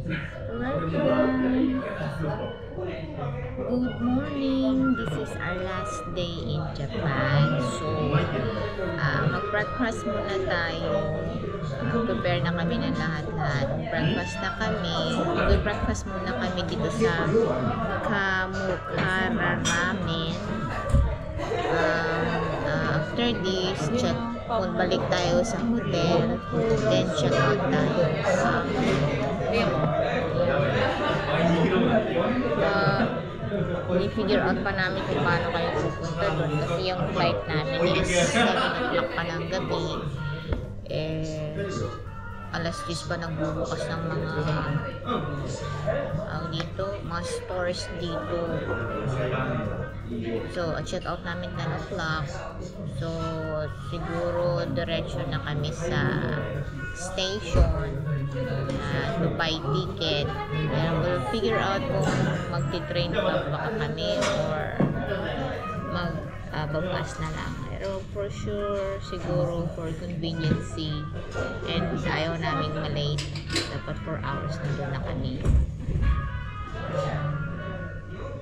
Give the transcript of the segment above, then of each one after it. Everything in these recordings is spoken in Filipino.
Welcome. Good morning. This is our last day in Japan. So, mag-breakfast muna tayo. Prepare na kami ng lahat-lahat. Breakfast na kami. Mag-breakfast muna kami dito sa Kamukara Ramen. After this, balik tayo sa hotel. Then, check out tayo. I-figure out pa namin kung paano kayo pupunta doon kasi yung flight namin is 7 o'clock pa ng gabi. Alas 10 pa nagbubukas ng mga mga stores dito. So, check out namin 10 o'clock. So, siguro diretso na kami sa station to buy ticket. And we'll figure out kung magti-train pa baka kami or mag-bus na lang. Pero for sure, siguro for conveniency and ayaw namin malate, dapat 4 hours na doon na kami.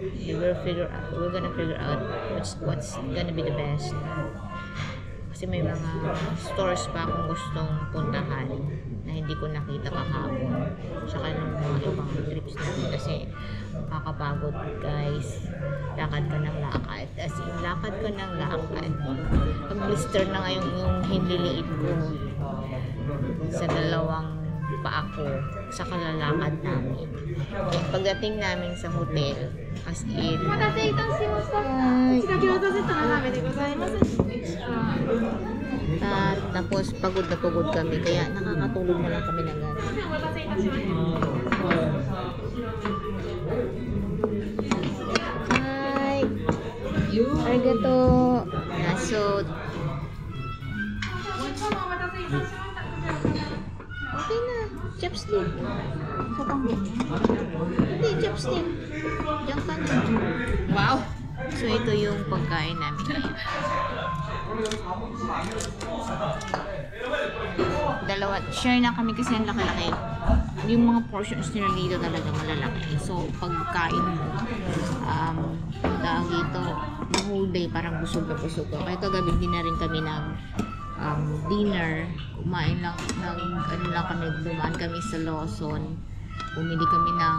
We're gonna figure out what's gonna be the best. Kasi may mga stores pa akong gustong puntahan na hindi ko nakita kahapon. Saka ng mga ibang trips natin kasi makakapagod guys. Lakad ka ng lakad. As in, lakad ka ng lakad. Pag-blister na ngayon yung hinliliit ko sa dalawang paa ko sa kalalakad namin. And pagdating namin sa hotel, as in, tapos pagod na pagod kami kaya nakakatulog na lang kami ng gano'n. Hi! Arigato! Nasod! Okay na. Chopstick. Sa panggo. Hindi, chopstick. Diyan ka na. Wow! So, ito yung pagkain namin ngayon. Dalawa. Share na kami kasi ang laki-laki. Yung mga portions nila dito talaga malalaki. So, pagkain mo, dahil dito, the whole day parang busog na busog. Kaya kagabi din na rin kami ng dinner. Kumain lang ng kami, dumaan kami sa Lawson. Bumili kami ng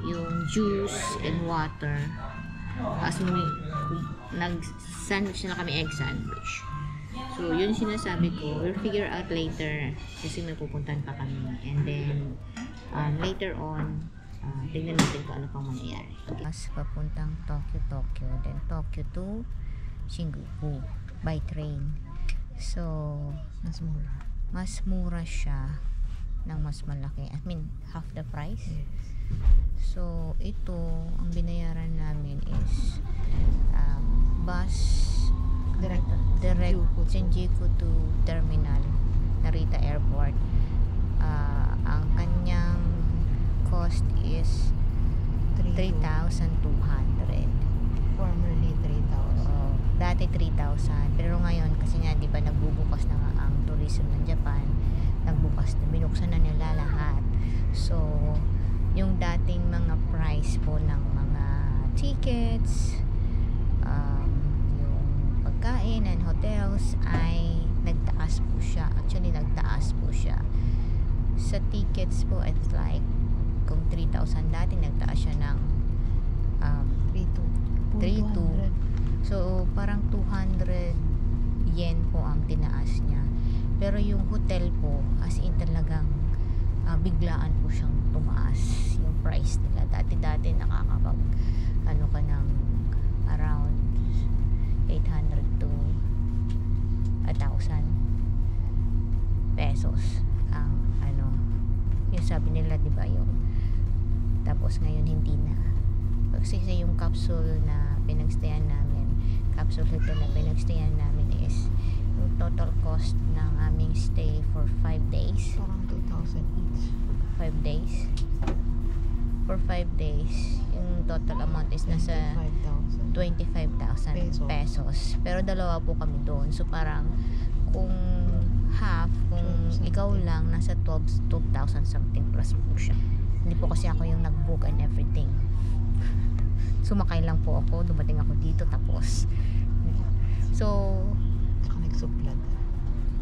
yung juice and water. As nag-sandwich na kami, egg sandwich. So, yun sinasabi ko. We'll figure out later kasi may pupuntahan pa kami. And then, later on, tignan natin kung ano pang mangyayari. Okay. Mas papuntang Tokyo. Then, Tokyo to Shinjuku by train. So, mas mura siya ng mas malaki. I mean, half the price. Yes. So, ito, ang binayaran namin is bus direct Shinjuku to terminal Narita Airport. Ang kanyang cost is 3,200. Formerly 3,000. Dati 3,000. Pero ngayon, kasi nga, di ba, nagbubukas na nga ang tourism ng Japan. Binuksan na nila lahat. So, yung dating mga price po ng mga tickets, yung pagkain and hotels ay nagtaas po siya. Actually, nagtaas po siya. Sa tickets po, it's like, kung 3,000 dati, nagtaas siya ng 3,200. So, parang 200 yen po ang tinaas niya. Pero yung hotel po, as in talagang biglaan po siyang tumaas yung price nila. Dati nakakapag ka ng around 800 to 1,000 pesos ang yung sabi nila, di ba, yung tapos ngayon hindi na. Kasi yung capsule na pinagstayan namin, capsule hotel na pinagstayan namin is yung total cost ng aming stay for 5 days. Parang 2,000 each. 5 days. For 5 days, yung total amount is nasa 25,000 pesos. Pero dalawa po kami doon. So parang kung half, kung ikaw lang, nasa 12,000 something plus po siya. Hindi po kasi ako yung nag-book and everything. Sumakay lang po ako, dumating ako dito, tapos so Saka nagsuplad.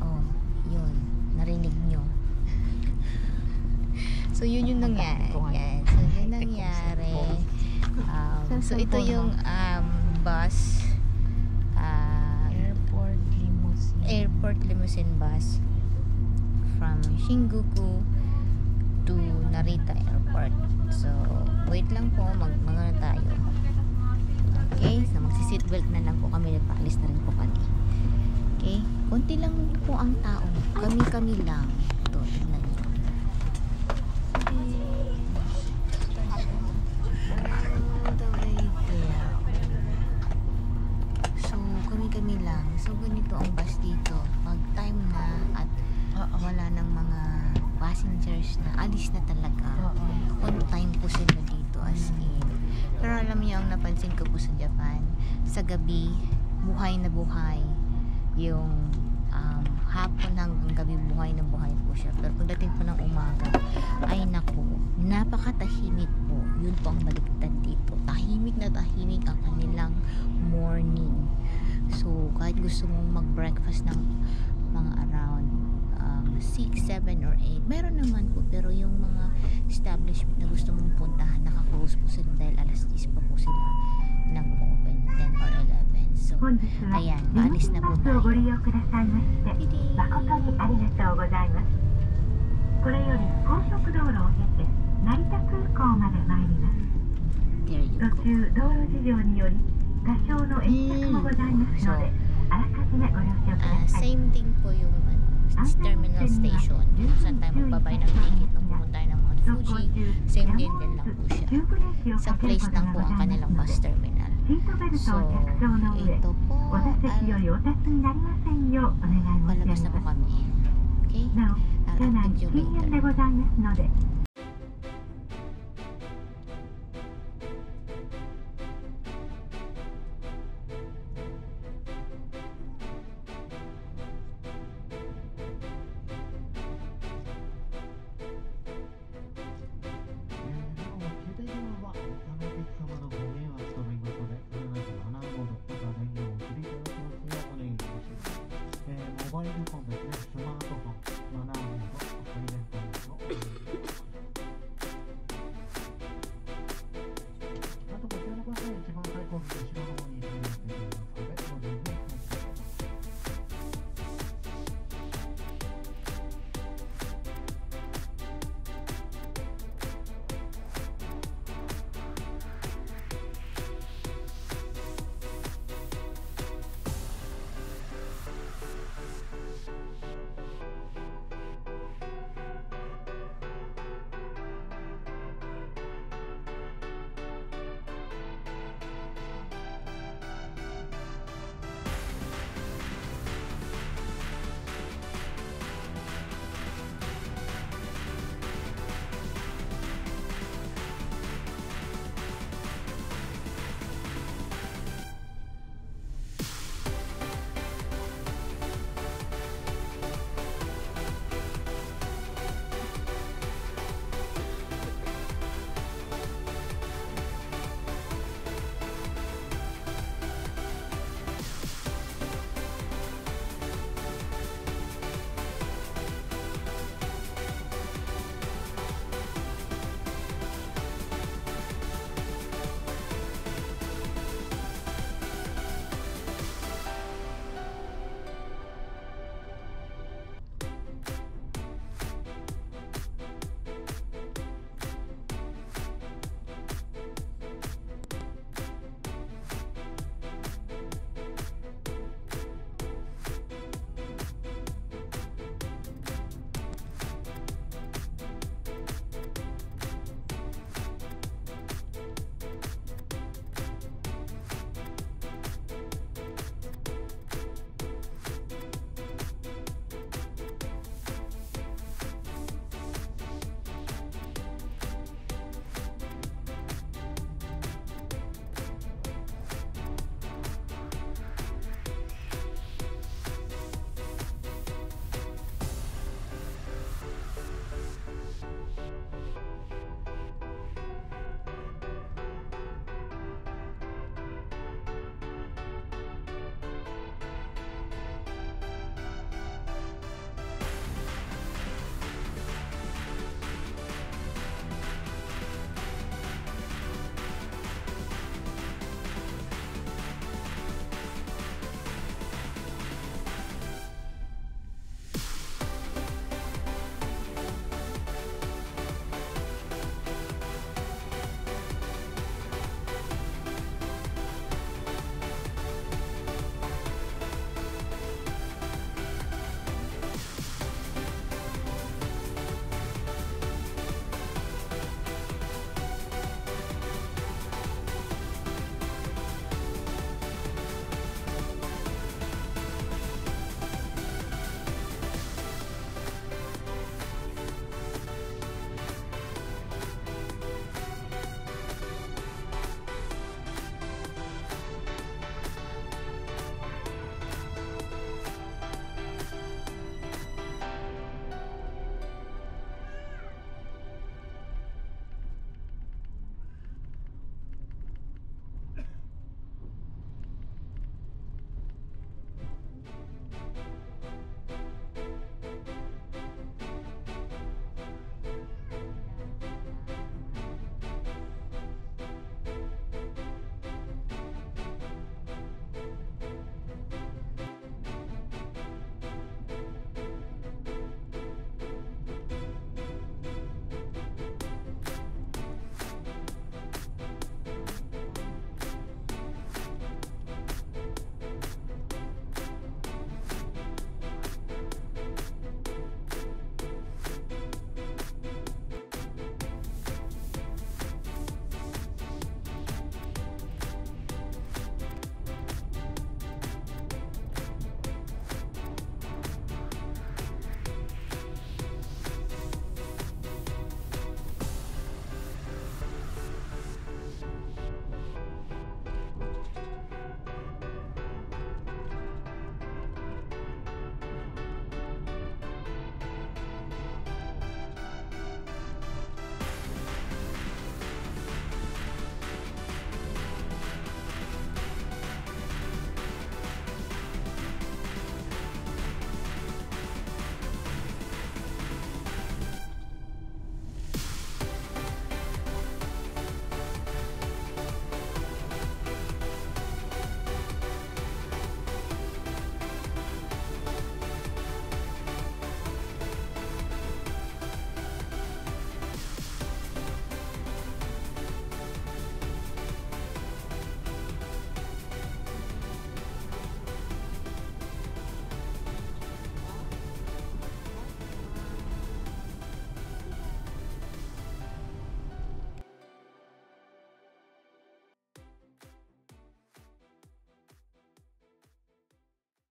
oh, yun, narinig nyo. So yun yung nangyari. Yan. So yun nangyari. So ito yung bus, airport limousine bus from Shinjuku to Narita Airport. So wait lang po, mga tayo. Okay, so magsi-seatbelt na lang po kami, nagpaalis na rin po kami. Okay, konti lang po ang tao, kami lang. Ito, tignan nyo. So kami lang. So ganito ang bus dito. Pag time na at wala ng mga passengers na, alis na talaga. On time po sila dito, as in. Pero alam niyo, ang napansin ko po sa Japan, sa gabi, buhay na buhay. Yung hapon hanggang gabi, buhay na buhay po siya. Pero pagdating po ng umaga, ay naku, napakatahimik po. Yun po ang baliktad dito. Tahimik na tahimik ang kanilang morning. So kahit gusto mong mag-breakfast ng mga around 6, 7, or 8, meron naman po, pero yung mga establishment na gusto mong puntahan, naka-close po sila dahil alas 10 pa po sila nag-open, 10 or 11. So ayan, paalis na po tayo. ご利用くださいまして誠にありがとうございます。これより高速道路を経て成田空港まで参ります。 There you 途 go. 中道路事情により多少の延着もございますので、あらかじめご了承ください。 Same thing po yung terminal station. Saan tayo magbabay ng ticket nung pumunta ng Mount Fuji. Same din lang po siya. Sa place lang po ang kanilang bus terminal. シートベルト So, を着用の上、 ito po, お座席よりお立ちになりませんようお願い申し上げ palabas na po ます。 kami. Okay? なお、車 I'll 内 update you 禁煙 later. でございますので、